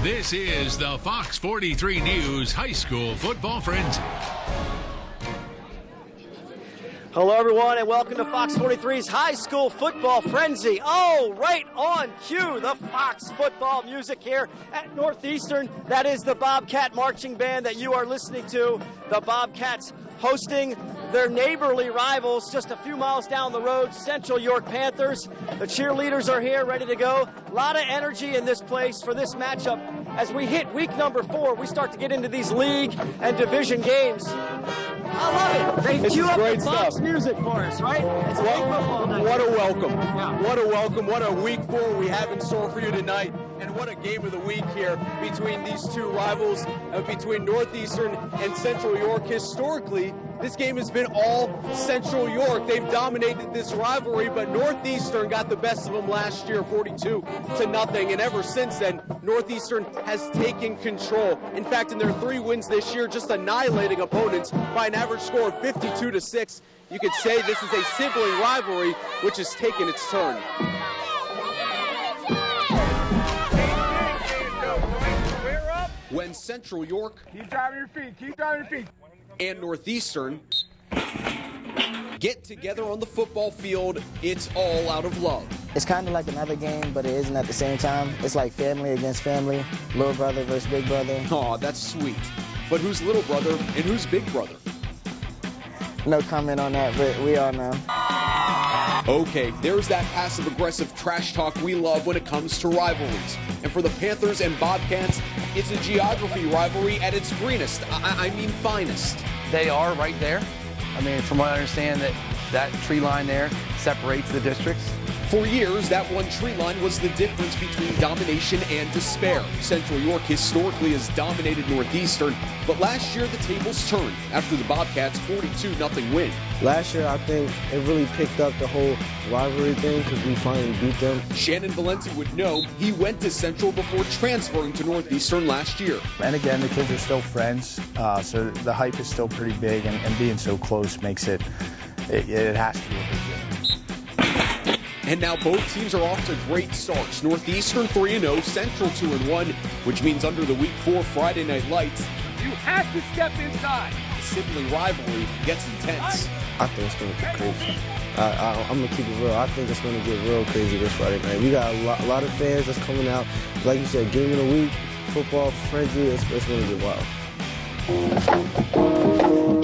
This is the Fox 43 News High School Football Frenzy. Hello, everyone, and welcome to Fox 43's High School Football Frenzy. Oh, right on cue, the Fox football music here at Northeastern. That is the Bobcat Marching Band that you are listening to. The Bobcats hosting their neighborly rivals just a few miles down the road, Central York Panthers. The cheerleaders are here, ready to go. A lot of energy in this place for this matchup. As we hit week number 4, we start to get into these league and division games. I love it. They cue up the Fox music for us, right? It's a big football night. What a welcome. Yeah. What a welcome. What a week 4 we have in store for you tonight. And what a game of the week here between these two rivals, between Northeastern and Central York. Historically, this game has been all Central York. They've dominated this rivalry, but Northeastern got the best of them last year, 42-0. And ever since then, Northeastern has taken control. In fact, in their 3 wins this year, just annihilating opponents by an average score of 52-6. You could say this is a sibling rivalry, which has taken its turn. When Central York keep driving your feet, and Northeastern get together on the football field, it's all out of love. It's kind of like another game, but it isn't at the same time. It's like family against family, little brother versus big brother. Aw, that's sweet. But who's little brother and who's big brother? No comment on that, but we all know. Okay, there's that passive-aggressive trash talk we love when it comes to rivalries. And for the Panthers and Bobcats, it's a geography rivalry at its greenest. I mean finest. They are right there. I mean, from what I understand, that tree line there separates the districts. For years, that one tree line was the difference between domination and despair. Central York historically has dominated Northeastern, but last year the tables turned after the Bobcats' 42-0 win. Last year, I think it really picked up the whole rivalry thing because we finally beat them. Shannon Valenti would know he went to Central before transferring to Northeastern last year. And again, the kids are still friends, so the hype is still pretty big, and being so close makes it has to be a big game. And now both teams are off to great starts. Northeastern 3-0, Central 2-1, which means under the Week 4 Friday Night Lights, you have to step inside. the sibling rivalry gets intense. I think it's going to get crazy. I'm going to keep it real. I think it's going to get real crazy this Friday night. We got a lot of fans that's coming out. Like you said, game of the week, football frenzy, it's going to get wild.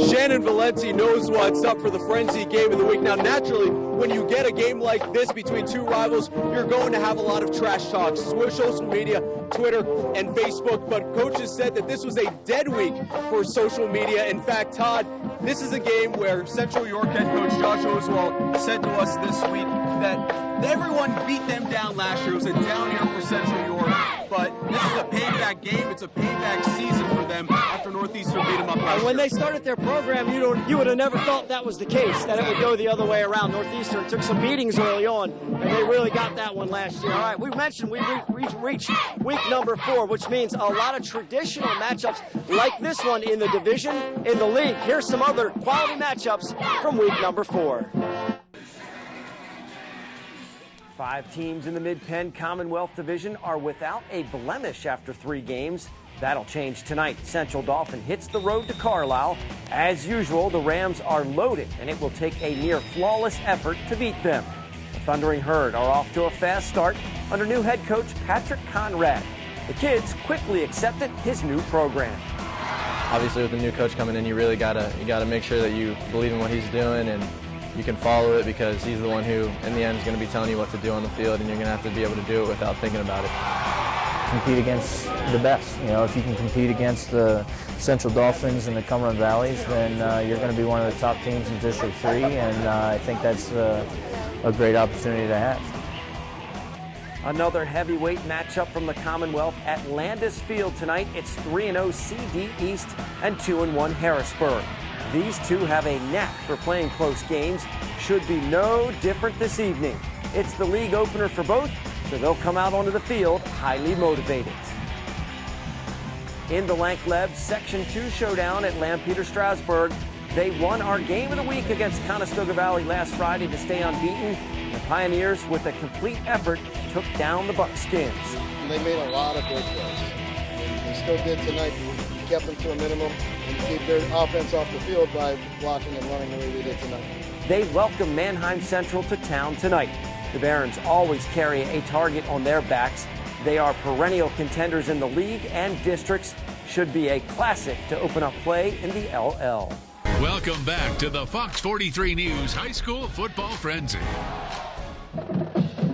Shannon Valenti knows what's up for the frenzy game of the week. Now, naturally, when you get a game like this between two rivals, you're going to have a lot of trash talks, social media, Twitter, and Facebook. But coaches said that this was a dead week for social media. In fact, Todd, this is a game where Central York head coach Josh Oswald said to us this week that everyone beat them down last year. It was a down year for Central York. But this is a payback game. It's a payback season for them after Northeastern beat them up last year. When they started their program, you would have never thought that was the case, that it would go the other way around. Northeastern took some beatings early on, and they really got that one last year. All right, we mentioned we reached week number 4, which means a lot of traditional matchups like this one in the division, in the league. Here's some other quality matchups from week number 4. 5 teams in the Mid-Penn Commonwealth Division are without a blemish after 3 games. That'll change tonight. Central Dauphin hits the road to Carlisle. As usual, the Rams are loaded, and it will take a near flawless effort to beat them. The Thundering Herd are off to a fast start under new head coach Patrick Conrad. The kids quickly accepted his new program. Obviously, with the new coach coming in, you really gotta make sure that you believe in what he's doing and you can follow it, because he's the one who, in the end, is going to be telling you what to do on the field, and you're going to have to be able to do it without thinking about it. Compete against the best. You know, if you can compete against the Central Dolphins and the Cumberland Valleys, then you're going to be one of the top teams in District 3, and I think that's a great opportunity to have. Another heavyweight matchup from the Commonwealth at Landis Field tonight. It's 3-0 CD East and 2-1 Harrisburg. These two have a knack for playing close games. Should be no different this evening. It's the league opener for both, so they'll come out onto the field highly motivated. In the Lank-Leb Section 2 showdown at Lampeter Strasburg, they won our game of the week against Conestoga Valley last Friday to stay unbeaten. The Pioneers, with a complete effort, took down the Buckskins. They made a lot of big plays. we still did tonight. We kept them to a minimum and keep their offense off the field by blocking and running the way we did tonight. They welcome Manheim Central to town tonight. The Barons always carry a target on their backs. They are perennial contenders in the league, and districts should be a classic to open up play in the LL. Welcome back to the Fox 43 News High School Football Frenzy.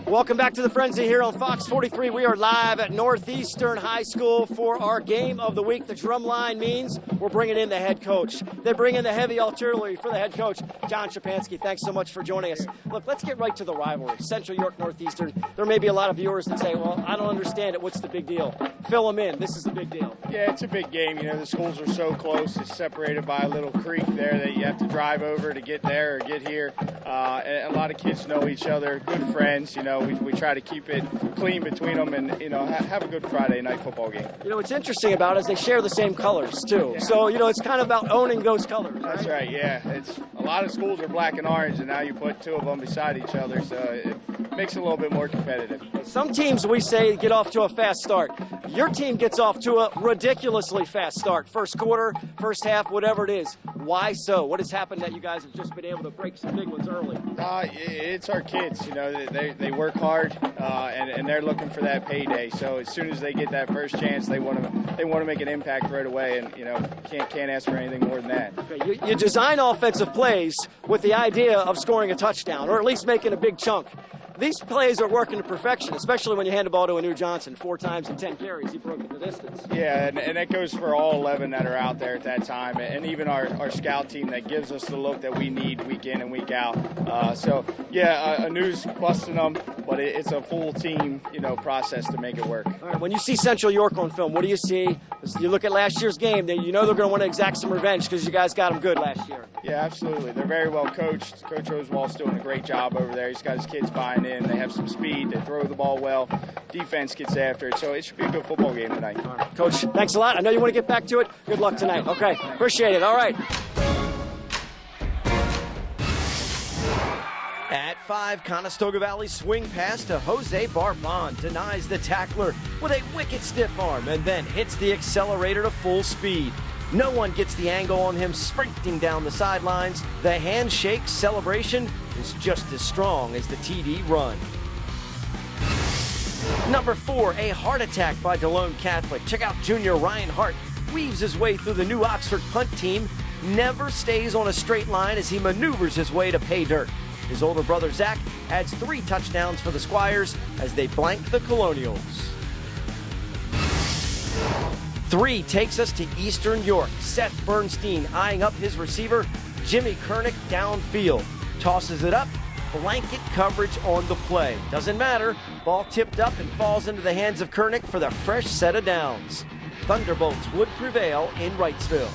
Welcome back to the Frenzy here on Fox 43. We are live at Northeastern High School for our game of the week. The drum line means we're bringing in the head coach. They bring in the heavy artillery for the head coach, John Shapansky. Thanks so much for joining us. Look, let's get right to the rivalry. Central York, Northeastern. There may be a lot of viewers that say, well, I don't understand it. What's the big deal? Fill them in. This is a big deal. Yeah, it's a big game. You know, the schools are so close. It's separated by a little creek there that you have to drive over to get there or get here. And a lot of kids know each other, good friends. You know, we try to keep it clean between them and, you know, have a good Friday night football game. You know, what's interesting about it is they share the same colors, too. Yeah. So, you know, it's kind of about owning those colors. That's right, yeah. It's a lot of schools are black and orange, and now you put two of them beside each other, so it makes it a little bit more competitive. Some teams, we say, get off to a fast start. Your team gets off to a ridiculously fast start. First quarter, first half, whatever it is. Why so? What has happened that you guys have just been able to break some big ones early? It's our kids. You know, they work hard, and they're looking for that payday. So as soon as they get that first chance, they want to make an impact right away, and you know, can't ask for anything more than that. Okay, you design offensive plays with the idea of scoring a touchdown, or at least making a big chunk. These plays are working to perfection, especially when you hand the ball to Anu Johnson 4 times in 10 carries. He broke the distance. Yeah, and that goes for all 11 that are out there at that time, and even our scout team that gives us the look that we need week in and week out. So, yeah, Anu's busting them, but it's a full team, you know, process to make it work. All right, when you see Central York on film, what do you see? You look at last year's game, you know they're going to want to exact some revenge because you guys got them good last year. Yeah, absolutely. They're very well coached. Coach Rosewall's doing a great job over there. He's got his kids buying in. They have some speed. They throw the ball well. Defense gets after it. So it should be a good football game tonight. All right. Coach, thanks a lot. I know you want to get back to it. Good luck tonight. Okay, appreciate it. All right. At 5, Conestoga Valley swing pass to Jose Barbon denies the tackler with a wicked stiff arm and then hits the accelerator to full speed. No one gets the angle on him sprinting down the sidelines. The handshake celebration is just as strong as the TD run. Number 4, a heart attack by DeLone Catholic. Check out junior Ryan Hart. Weaves his way through the new Oxford punt team. Never stays on a straight line as he maneuvers his way to pay dirt. His older brother Zach adds 3 touchdowns for the Squires as they blank the Colonials. 3 takes us to Eastern York. Seth Bernstein eyeing up his receiver, Jimmy Kernick downfield. Tosses it up, blanket coverage on the play. Doesn't matter, ball tipped up and falls into the hands of Kernick for the fresh set of downs. Thunderbolts would prevail in Wrightsville.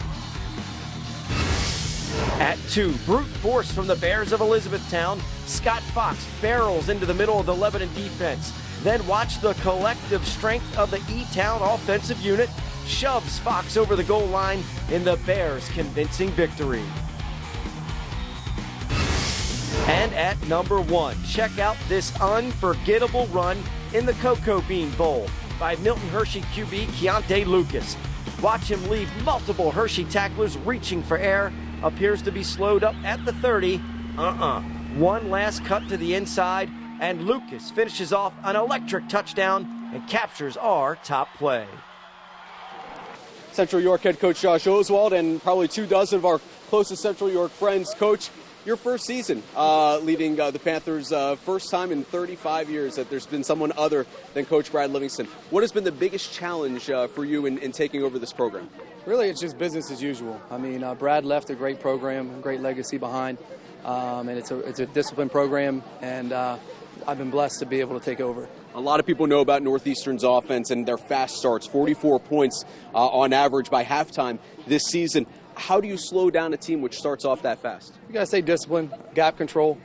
At 2, brute force from the Bears of Elizabethtown. Scott Fox barrels into the middle of the Lebanon defense. Then watch the collective strength of the E-Town offensive unit shoves Fox over the goal line in the Bears' convincing victory. And at number 1, check out this unforgettable run in the Cocoa Bean Bowl by Milton Hershey QB Keontae Lucas. Watch him leave multiple Hershey tacklers reaching for air. Appears to be slowed up at the 30. One last cut to the inside, and Lucas finishes off an electric touchdown and captures our top play. Central York head coach Josh Oswald and probably 24 of our closest Central York friends. Coach, your first season leading the Panthers, first time in 35 years that there's been someone other than Coach Brad Livingston. What has been the biggest challenge for you in taking over this program? Really, it's just business as usual. I mean, Brad left a great program, a great legacy behind, and it's a disciplined program, and I've been blessed to be able to take over. A lot of people know about Northeastern's offense and their fast starts, 44 points on average by halftime this season. How do you slow down a team which starts off that fast? You got to stay disciplined, gap control.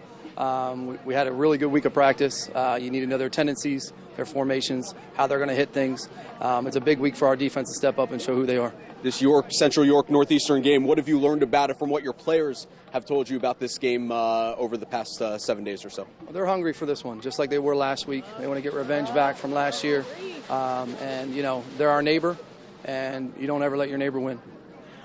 We had a really good week of practice. You need to know their tendencies, their formations, how they're going to hit things. It's a big week for our defense to step up and show who they are. This Central York Northeastern game, what have you learned about it from what your players have told you about this game over the past 7 days or so? They're hungry for this one, just like they were last week. They want to get revenge back from last year. And, you know, they're our neighbor. and you don't ever let your neighbor win.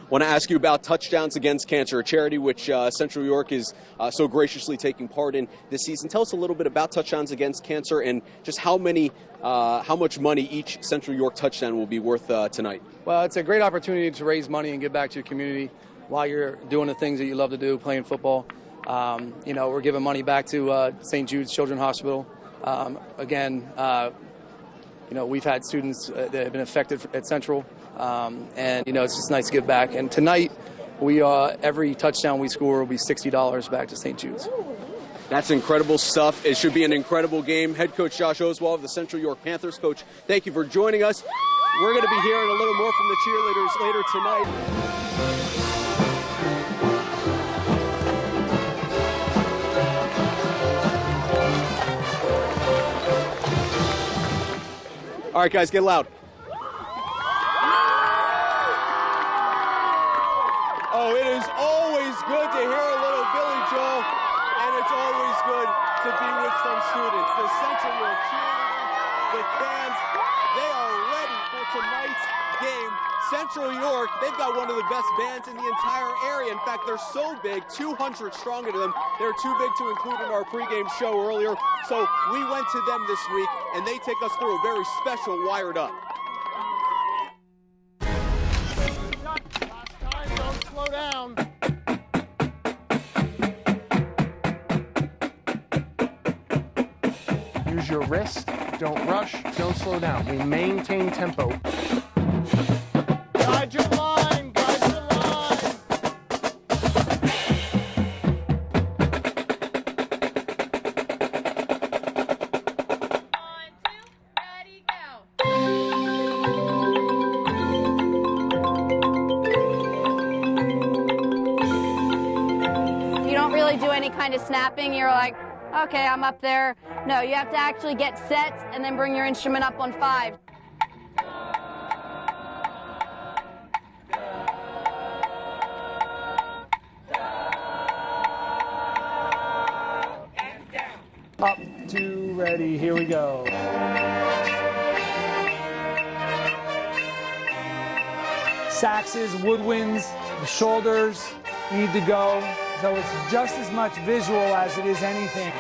I want to ask you about Touchdowns Against Cancer, a charity which Central New York is so graciously taking part in this season. Tell us a little bit about Touchdowns Against Cancer and just how much money each Central New York touchdown will be worth tonight. Well, it's a great opportunity to raise money and give back to your community while you're doing the things that you love to do, playing football. We're giving money back to St. Jude's Children's Hospital. We've had students that have been affected at Central. It's just nice to give back. And tonight, every touchdown we score will be $60 back to St. Jude's. That's incredible stuff. It should be an incredible game. Head coach Josh Oswald of the Central York Panthers. Coach, thank you for joining us. We're going to be hearing a little more from the cheerleaders later tonight. All right, guys, get loud. Oh, it is always good to hear a little Billy Joel, and it's always good to be with some students. The Central York cheerleaders, the fans, they are ready for tonight's game. Central York, they've got one of the best bands in the entire area. In fact, they're so big, 200 stronger to them. They're too big to include in our pregame show earlier. So we went to them this week, and they take us through a very special Wired Up. Don't slow down. Use your wrist. Don't rush. Don't slow down. We maintain tempo. Guide your line. Guide your line. You don't really do any kind of snapping. You're like, okay, I'm up there. No, you have to actually get set and then bring your instrument up on 5. Up, 2, ready, here we go. Saxes, woodwinds, the shoulders need to go. So it's just as much visual as it is anything.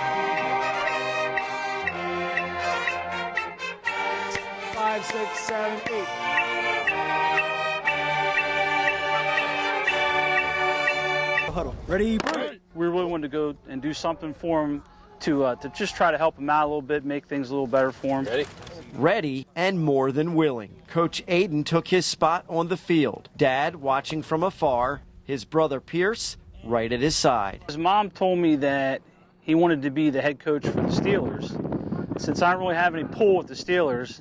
5, 6, 7, 8. Huddle. Ready? We really wanted to go and do something for him to just try to help him out a little bit, make things a little better for him. Ready? Ready and more than willing. Coach Aiden took his spot on the field. Dad watching from afar, his brother Pierce right at his side. His mom told me that he wanted to be the head coach for the Steelers. Since I don't really have any pull with the Steelers,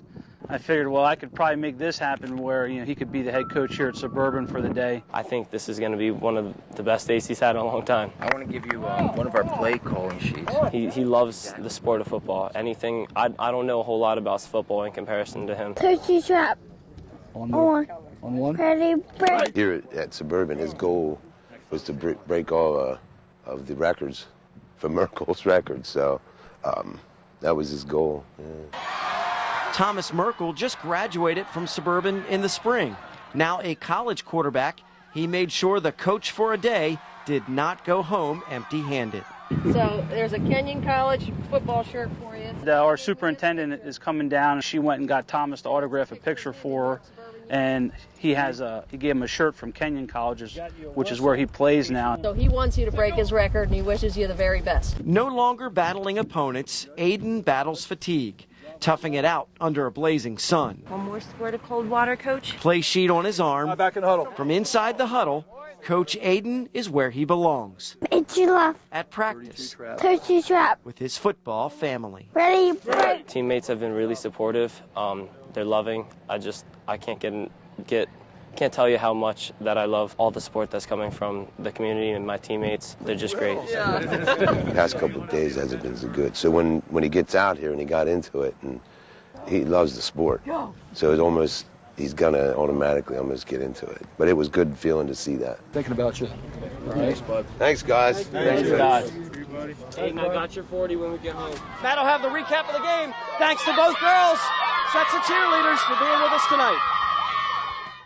I figured, well, I could probably make this happen where he could be the head coach here at Suburban for the day. I think this is going to be one of the best days he's had in a long time. I want to give you one of our play calling sheets. He loves the sport of football. Anything, I don't know a whole lot about football in comparison to him. Turkey trap. On one. Ready, break. Here at Suburban, his goal was to break all of the records for Merkel's records. So that was his goal. Yeah. Thomas Merkel just graduated from Suburban in the spring. Now a college quarterback, he made sure the coach for a day did not go home empty-handed. So there's a Kenyon College football shirt for you. Our superintendent is coming down. She went and got Thomas to autograph a picture for her. And he gave him a shirt from Kenyon College, which is where he plays now. So he wants you to break his record, and he wishes you the very best. No longer battling opponents, Aiden battles fatigue, toughing it out under a blazing sun. One more squirt of cold water, Coach. Play sheet on his arm. Back in the huddle. From inside the huddle, Coach Aiden is where he belongs. It's your left. At practice. Turkey trap. With his football family. Ready, break. Teammates have been really supportive. They're loving. I can't tell you how much that I love all the support that's coming from the community and my teammates. They're just great. The past couple of days hasn't been so good. So when he gets out here and he got into it, and he loves the sport. So it's almost, he's gonna automatically almost get into it. But it was good feeling to see that. Thinking about you. All right. Thanks, guys. Thanks, guys. Aiden, I got your 40 when we get home. Matt will have the recap of the game. Thanks to both girls, sets of cheerleaders for being with us tonight.